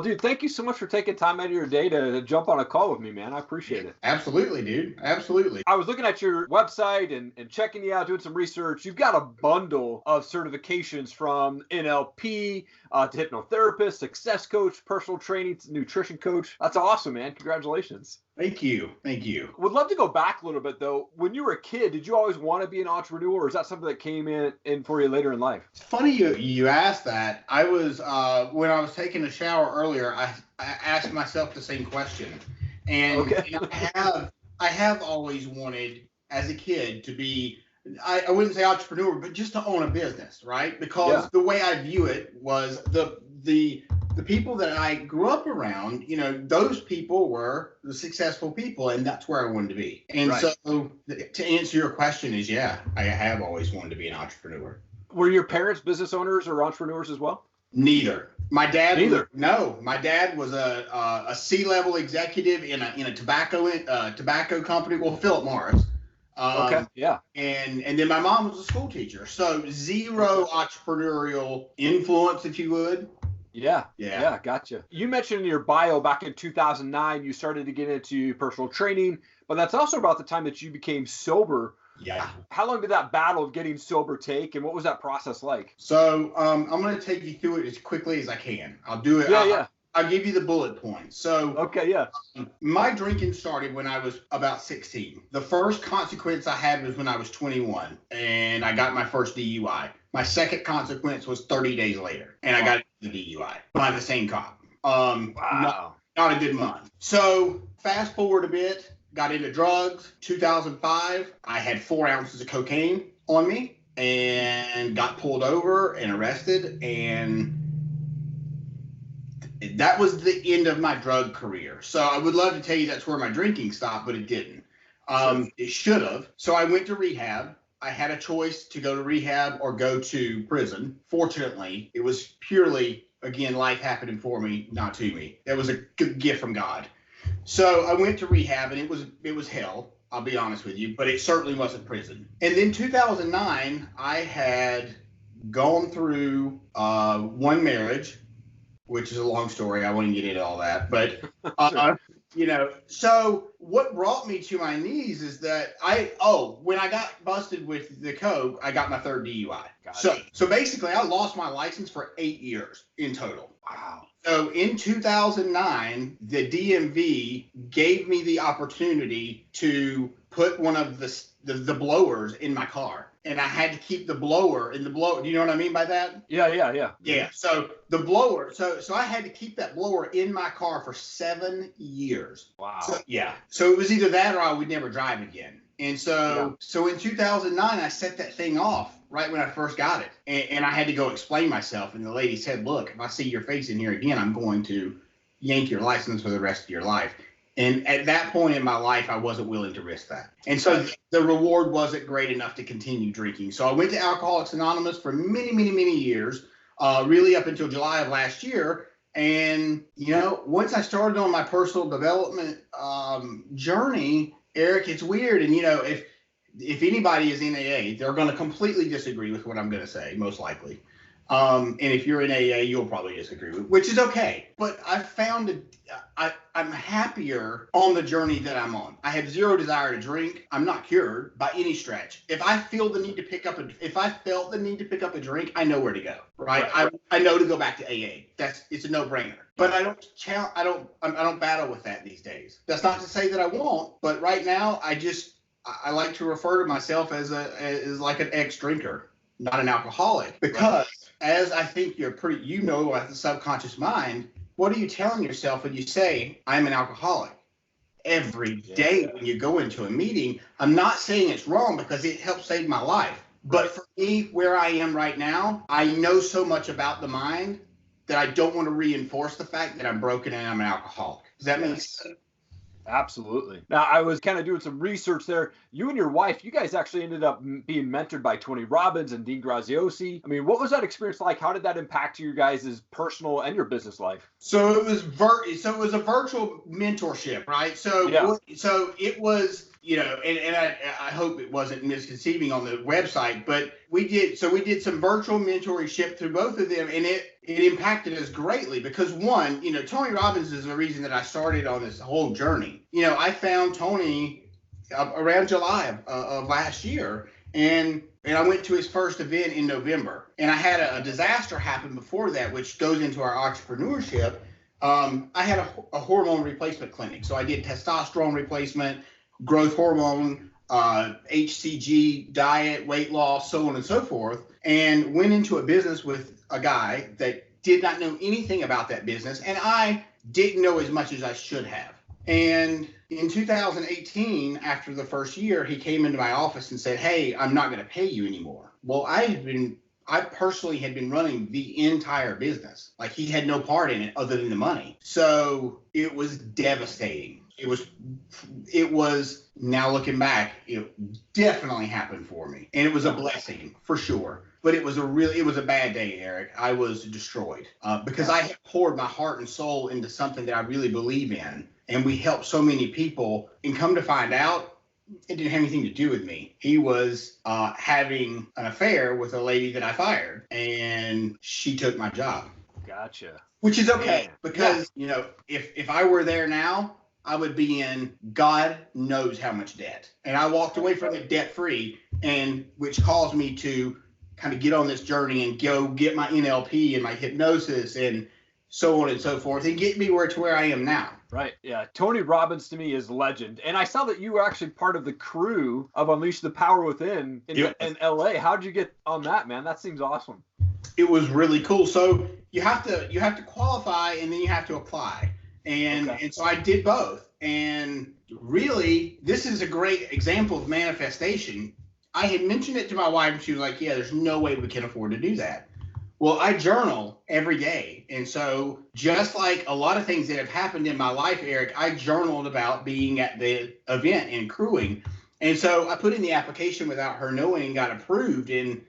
Well, dude, thank you so much for taking time out of your day to jump on a call with me, man. I appreciate it. Absolutely, dude. Absolutely. I was looking at your website and checking you out, doing some research. You've got a bundle of certifications from NLP to hypnotherapist, success coach, personal training, nutrition coach. That's awesome, man. Congratulations. Thank you. Thank you. Would love to go back a little bit, though. When you were a kid, did you always want to be an entrepreneur, or is that something that came in for you later in life? It's funny you asked that. I was, when I was taking a shower earlier, I asked myself the same question. And, and I have always wanted, as a kid, to be, I wouldn't say entrepreneur, but just to own a business, right? Because the way I view it was the people that I grew up around, you know, those people were the successful people, and that's where I wanted to be. And so to answer your question is, I have always wanted to be an entrepreneur. Were your parents business owners or entrepreneurs as well? Neither. My dad. Neither. No, my dad was a C-level executive in a tobacco company. Well, Philip Morris. And then my mom was a school teacher. So zero entrepreneurial influence, if you would. Yeah, gotcha. You mentioned in your bio back in 2009, you started to get into personal training, but that's also about the time that you became sober. Yeah. How long did that battle of getting sober take, and what was that process like? So I'm going to take you through it as quickly as I can. I'll do it. I'll give you the bullet points. So my drinking started when I was about 16. The first consequence I had was when I was 21, and I got my first DUI. My second consequence was 30 days later, and I got the DUI by the same cop. Not a good month. So fast forward a bit, got into drugs. 2005, I had 4 ounces of cocaine on me and got pulled over and arrested, and that was the end of my drug career. So I would love to tell you that's where my drinking stopped, but it didn't. It should have. So I went to rehab. I had a choice to go to rehab or go to prison. Fortunately, it was purely, again, life happening for me, not to me. It was a good gift from God. So I went to rehab, and it was hell, I'll be honest with you, but it certainly wasn't prison. And then 2009, I had gone through one marriage, which is a long story. I won't get into all that, but you know, so what brought me to my knees is that when I got busted with the coke, I got my third DUI. So basically I lost my license for 8 years in total. Wow. So in 2009, the DMV gave me the opportunity to put one of the blowers in my car. And I had to keep the blower in the blower. Do you know what I mean by that? Yeah. So the blower, so I had to keep that blower in my car for 7 years. Wow. So it was either that or I would never drive again. And so in 2009, I set that thing off right when I first got it. And I had to go explain myself. And the lady said, look, if I see your face in here again, I'm going to yank your license for the rest of your life. And at that point in my life, I wasn't willing to risk that. And so the reward wasn't great enough to continue drinking. So I went to Alcoholics Anonymous for many, many, many years, really up until July of last year. And, you know, once I started on my personal development journey, Eric, it's weird. And, you know, if anybody is in AA, they're going to completely disagree with what I'm going to say, most likely. And if you're in AA, you'll probably disagree with, which is okay. But I found I'm happier on the journey that I'm on. I have zero desire to drink. I'm not cured by any stretch. If I felt the need to pick up a drink, I know where to go. Right? I know to go back to AA. It's a no-brainer. But I don't battle with that these days. That's not to say that I won't. But right now, I like to refer to myself as like an ex-drinker, not an alcoholic, because as I think at the subconscious mind, what are you telling yourself when you say, I'm an alcoholic? Every day when you go into a meeting, I'm not saying it's wrong because it helped save my life. But for me, where I am right now, I know so much about the mind that I don't want to reinforce the fact that I'm broken and I'm an alcoholic. Does that make sense? Absolutely. Now, I was kind of doing some research there. You and your wife, you guys actually ended up being mentored by Tony Robbins and Dean Graziosi. I mean, what was that experience like? How did that impact your guys' personal and your business life? So it was a virtual mentorship, right? So it was, you know, and I hope it wasn't misconceiving on the website, but we did some virtual mentorship through both of them, and it impacted us greatly because one, Tony Robbins is the reason that I started on this whole journey. I found Tony around July of last year, and I went to his first event in November, and I had a disaster happen before that, which goes into our entrepreneurship. I had a hormone replacement clinic, so I did testosterone replacement, growth hormone, HCG, diet, weight loss, so on and so forth, and went into a business with a guy that did not know anything about that business, and I didn't know as much as I should have. And in 2018, after the first year, he came into my office and said, "Hey, I'm not going to pay you anymore." Well, I personally had been running the entire business. Like, he had no part in it other than the money. So it was devastating. It was now looking back, it definitely happened for me. And it was a blessing for sure. But it was a bad day, Eric. I was destroyed because I had poured my heart and soul into something that I really believe in. And we helped so many people, and come to find out, it didn't have anything to do with me. He was having an affair with a lady that I fired, and she took my job. Gotcha. Which is okay, because, if I were there now, I would be in God knows how much debt. And I walked away from it debt-free, and which caused me to kind of get on this journey and go get my NLP and my hypnosis and so on and so forth, and get me to where I am now. Right. Yeah. Tony Robbins to me is legend. And I saw that you were actually part of the crew of Unleash the Power Within in LA. How'd you get on that, man? That seems awesome. It was really cool. So you have to qualify, and then you have to apply. And so I did both. And really, this is a great example of manifestation. I had mentioned it to my wife, and she was like, "Yeah, there's no way we can afford to do that." Well, I journal every day. And so just like a lot of things that have happened in my life, Eric, I journaled about being at the event and crewing. And so I put in the application without her knowing and got approved. And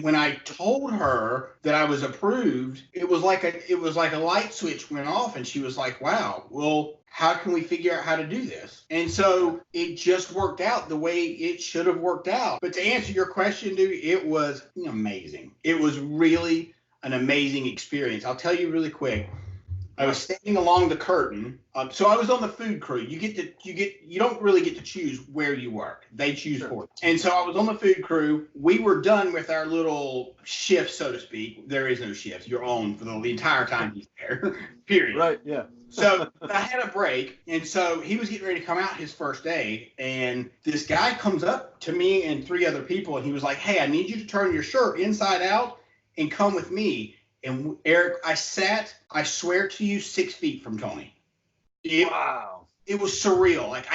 when I told her that I was approved, it was like a light switch went off, and she was like, "Wow, well, how can we figure out how to do this?" And so it just worked out the way it should have worked out. But to answer your question, dude, it was amazing. It was really an amazing experience. I'll tell you really quick. I was standing along the curtain. So I was on the food crew. You don't really get to choose where you work. They choose for you. And so I was on the food crew. We were done with our little shift, so to speak. There is no shift. You're on for the entire time he's there. Period. Right. Yeah. So I had a break, and so he was getting ready to come out his first day, and this guy comes up to me and three other people, and he was like, "Hey, I need you to turn your shirt inside out and come with me." And Eric, I swear to you, 6 feet from Tony. Wow. It was surreal. Like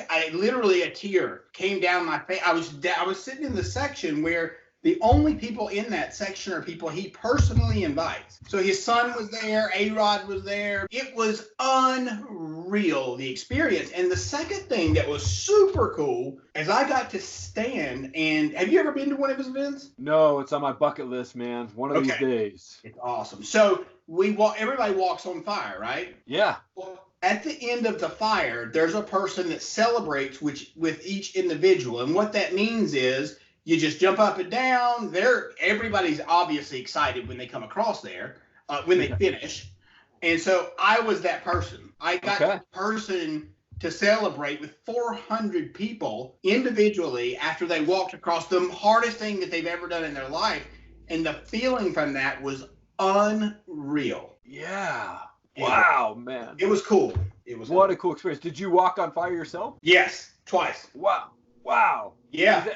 I literally, a tear came down my face. I was sitting in the section where the only people in that section are people he personally invites. So his son was there, A-Rod was there. It was unreal, the experience. And the second thing that was super cool is I got to stand and have you ever been to one of his events? No, it's on my bucket list, man. One of these days. It's awesome. So everybody walks on fire, right? Yeah. Well, at the end of the fire, there's a person that celebrates with each individual. And what that means is you just jump up and down. Everybody's obviously excited when they come across there, when they finish. And so I was that person. I got the person to celebrate with 400 people individually after they walked across the hardest thing that they've ever done in their life. And the feeling from that was unreal. Yeah. Wow, man. It was cool. What a cool experience. Did you walk on fire yourself? Yes, twice. Wow. Yeah.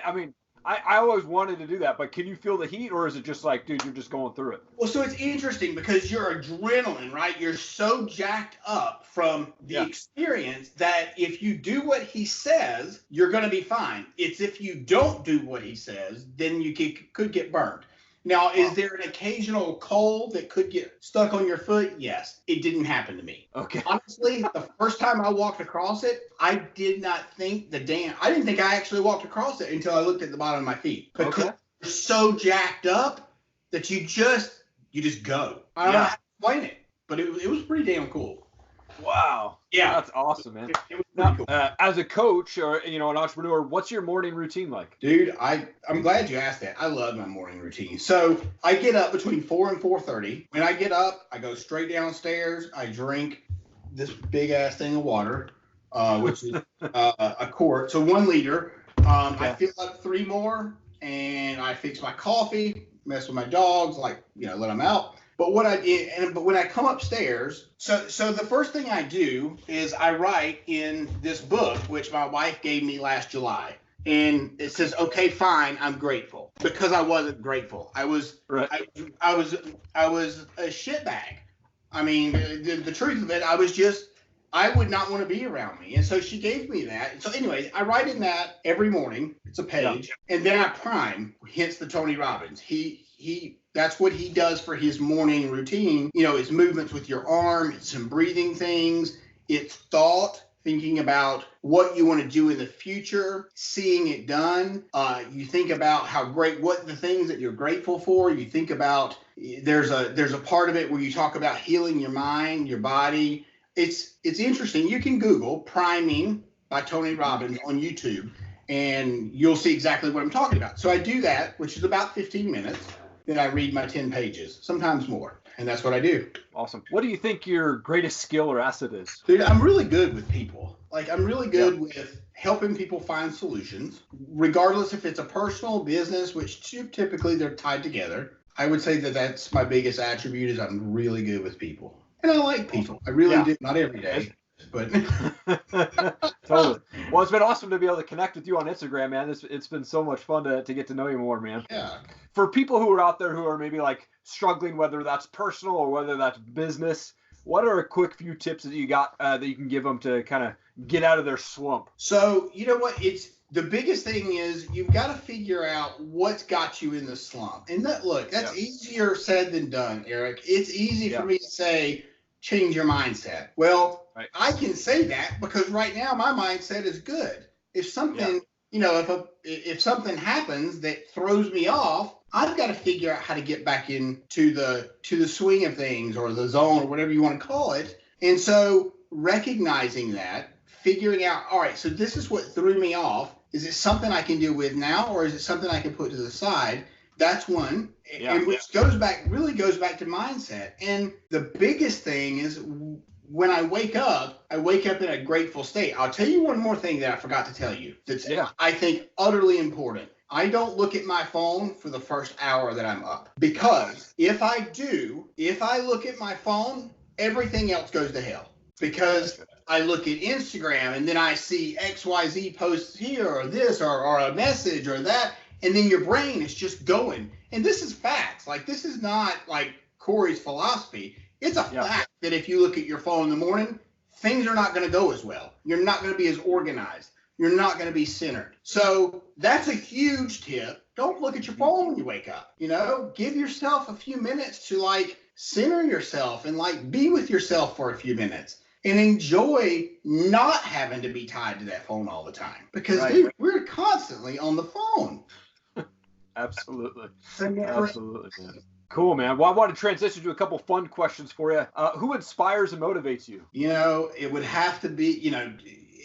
I always wanted to do that, but can you feel the heat, or is it just like, dude, you're just going through it? Well, so it's interesting because your adrenaline, right? You're so jacked up from the experience that if you do what he says, you're going to be fine. It's if you don't do what he says, then you could get burned. Now, is there an occasional coal that could get stuck on your foot? Yes. It didn't happen to me. Okay. Honestly, the first time I walked across it, I didn't think I actually walked across it until I looked at the bottom of my feet. Because you're so jacked up that you just go. I don't know how to explain it, but it was pretty damn cool. Wow. Yeah. That's awesome, man. It was Now, pretty cool. as a coach or, an entrepreneur, what's your morning routine like? Dude, I'm glad you asked that. I love my morning routine. So I get up between 4 and 4:30. When I get up, I go straight downstairs. I drink this big ass thing of water, which is a quart, so 1 liter. I fill up 3 more, and I fix my coffee, mess with my dogs, let them out. But when I come upstairs, so the first thing I do is I write in this book, which my wife gave me last July. And it says, okay, fine, I'm grateful, because I wasn't grateful. I was a shitbag. I mean, the truth of it, I would not want to be around me. And so she gave me that. And so anyways, I write in that every morning. It's a page. Yeah. And then I prime, hence the Tony Robbins. That's what he does for his morning routine. It's movements with your arm, it's some breathing things, it's thought, thinking about what you want to do in the future, seeing it done. You think about what the things that you're grateful for. You think about, there's a part of it where you talk about healing your mind, your body. It's interesting. You can Google Priming by Tony Robbins on YouTube, and you'll see exactly what I'm talking about. So I do that, which is about 15 minutes. Then I read my 10 pages, sometimes more. And that's what I do. Awesome. What do you think your greatest skill or asset is? Dude, I'm really good with people. I'm really good with helping people find solutions, regardless if it's a personal business, which typically they're tied together. I would say that that's my biggest attribute, is I'm really good with people. And I like people. I really do. Not every day, but totally. Well, it's been awesome to be able to connect with you on Instagram, man. It's been so much fun to get to know you more, man. Yeah. For people who are out there who are maybe struggling, whether that's personal or whether that's business, what are a quick few tips that you got that you can give them to kind of get out of their slump? So, you know what? The biggest thing is you've got to figure out what's got you in the slump. And that's easier said than done, Eric. It's easy for me to say, change your mindset. Well, I can say that because right now my mindset is good. If something, if something happens that throws me off, I've got to figure out how to get back into the swing of things, or the zone, or whatever you want to call it. And so recognizing that, figuring out, all right, so this is what threw me off. Is it something I can deal with now, or is it something I can put to the side? That's one. And which really goes back to mindset. And the biggest thing is, when I wake up in a grateful state. I'll tell you one more thing that I forgot to tell you that's I think utterly important. I don't look at my phone for the first hour that I'm up, because if I look at my phone, everything else goes to hell, because I look at Instagram and then I see XYZ posts here, or this, or a message, or that, and then your brain is just going. And this is facts. This is not Corey's philosophy. It's a fact that if you look at your phone in the morning, things are not going to go as well. You're not going to be as organized. You're not going to be centered. So that's a huge tip. Don't look at your phone when you wake up. Give yourself a few minutes to center yourself and be with yourself for a few minutes, and enjoy not having to be tied to that phone all the time, because dude, we're constantly on the phone. Absolutely. Absolutely, man. Cool, man. Well, I want to transition to a couple fun questions for you. Who inspires and motivates you? It would have to be,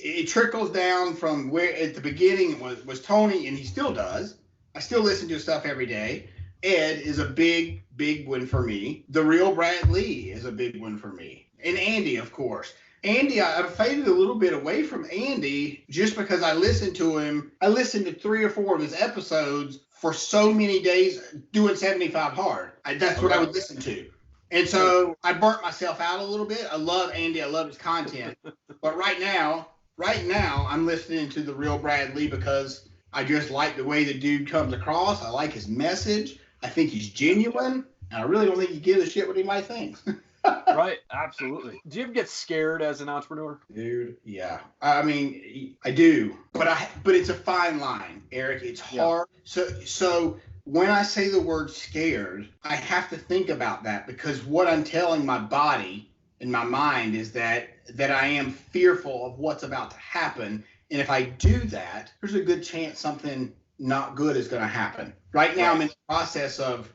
it trickles down from where at the beginning was Tony, and he still does. I still listen to his stuff every day. Ed is a big, big one for me. The real Brad Lee is a big one for me. And Andy, of course. Andy, I've faded a little bit away from Andy just because I listened to him. I listened to 3 or 4 of his episodes for so many days doing 75 hard. That's what I would listen to. And so I burnt myself out a little bit. I love Andy. I love his content. But right now, I'm listening to the real Brad Lee because I just like the way the dude comes across. I like his message. I think he's genuine. And I really don't think he gives a shit what anybody thinks. Right. Absolutely. Do you ever get scared as an entrepreneur? Dude, yeah. I mean, I do. But it's a fine line, Eric. It's hard. So when I say the word scared, I have to think about that, because what I'm telling my body and my mind is that I am fearful of what's about to happen. And if I do that, there's a good chance something not good is going to happen. Right now, I'm in the process of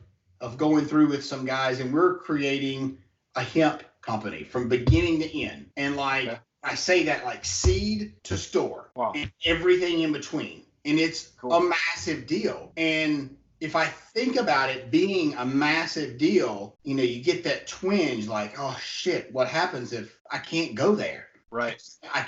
going through with some guys, and we're creating a hemp company from beginning to end. And like, Okay. I say that like seed to store Wow. and everything in between. And it's Cool. a massive deal. And if I think about it being a massive deal, you know, you get that twinge like, oh shit, what happens if I can't go there? Right.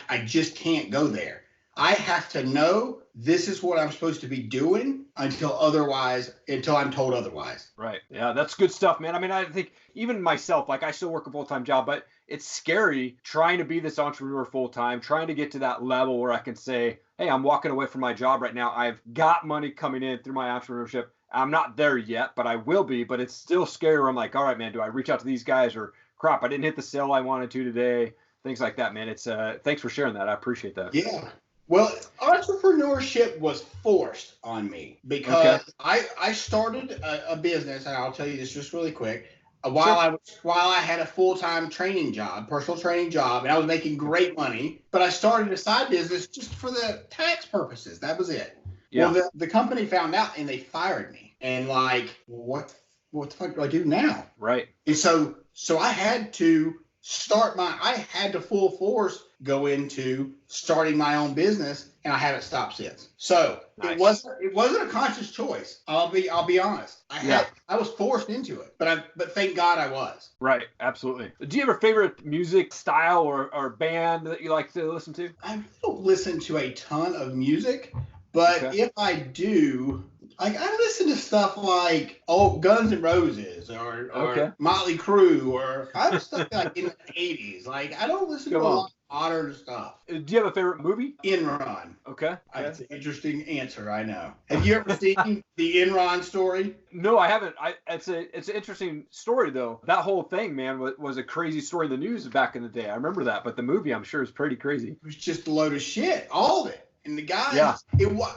I just can't go there. I have to know this is what I'm supposed to be doing until I'm told otherwise. Right. Yeah, that's good stuff, man. I mean, I think even myself, like I still work a full-time job, but it's scary trying to be this entrepreneur full-time, trying to get to that level where I can say, hey, I'm walking away from my job right now. I've got money coming in through my entrepreneurship. I'm not there yet, but I will be. But it's still scary where I'm like, all right, man, do I reach out to these guys, or crap, I didn't hit the sale I wanted to today? Things like that, man. It's thanks for sharing that. I appreciate that. Yeah. Well, entrepreneurship was forced on me because I started a business, and I'll tell you this just really quick. While I had a full-time personal training job, and I was making great money, but I started a side business just for the tax purposes. That was it. Yeah. Well, the company found out and they fired me. And like, what the fuck do I do now? Right. And so I had to full force go into starting my own business, and I haven't stopped since. So nice. It wasn't a conscious choice. I'll be honest. I was forced into it, but thank God I was. Right, absolutely. Do you have a favorite music style or band that you like to listen to? I don't listen to a ton of music, but if I do, like I listen to stuff like Guns N' Roses or Motley Crue or kind of stuff like in the 80s. Like I don't listen to a lot of modern stuff. Do you have a favorite movie? Enron. Okay. That's an interesting answer, I know. Have you ever seen the Enron story? No, I haven't. It's an interesting story though. That whole thing, man, was a crazy story in the news back in the day. I remember that, but the movie I'm sure is pretty crazy. It was just a load of shit, all of it. And the guy,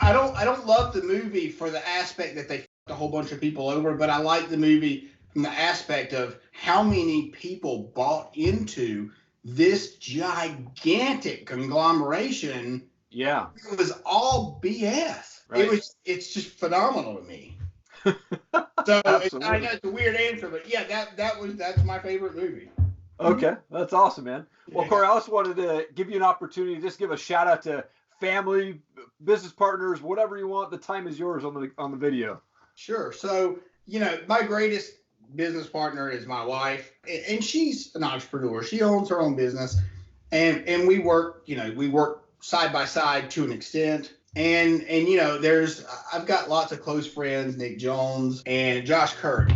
I don't love the movie for the aspect that they fucked a whole bunch of people over, but I like the movie from the aspect of how many people bought into this gigantic conglomeration. Yeah. It was all BS. Right. It's just phenomenal to me. So I know it's a weird answer, but yeah, that's my favorite movie. Okay, that's awesome, man. Well, Corey, I also wanted to give you an opportunity to just give a shout out to family, business partners, whatever you want. The time is yours on the video. Sure. So, you know, my greatest business partner is my wife, and she's an entrepreneur. She owns her own business, and we work side by side to an extent. And you know, I've got lots of close friends, Nick Jones and Josh Kirk.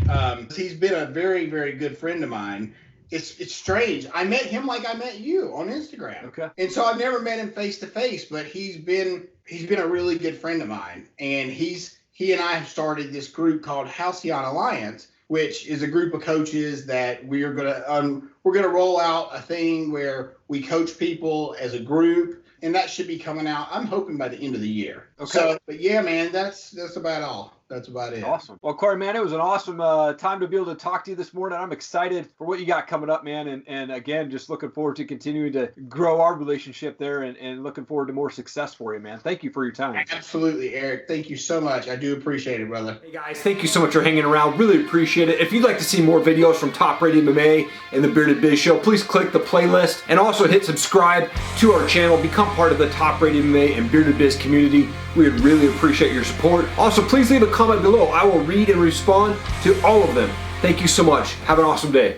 He's been a very, very good friend of mine. It's strange. I met him like I met you on Instagram. Okay. And so I've never met him face to face, but he's been a really good friend of mine. And he and I have started this group called Halcyon Alliance, which is a group of coaches that we're gonna roll out a thing where we coach people as a group, and that should be coming out, I'm hoping, by the end of the year. Okay. So, but yeah, man, that's about all. That's about it. Awesome. Well, Corey, man, it was an awesome time to be able to talk to you this morning. I'm excited for what you got coming up, man. And again, just looking forward to continuing to grow our relationship there and looking forward to more success for you, man. Thank you for your time. Absolutely, Eric. Thank you so much. I do appreciate it, brother. Hey, guys, thank you so much for hanging around. Really appreciate it. If you'd like to see more videos from Top Rated MMA and the Bearded Biz Show, please click the playlist and also hit subscribe to our channel. Become part of the Top Rated MMA and Bearded Biz community. We would really appreciate your support. Also, please leave a comment below. I will read and respond to all of them. Thank you so much. Have an awesome day.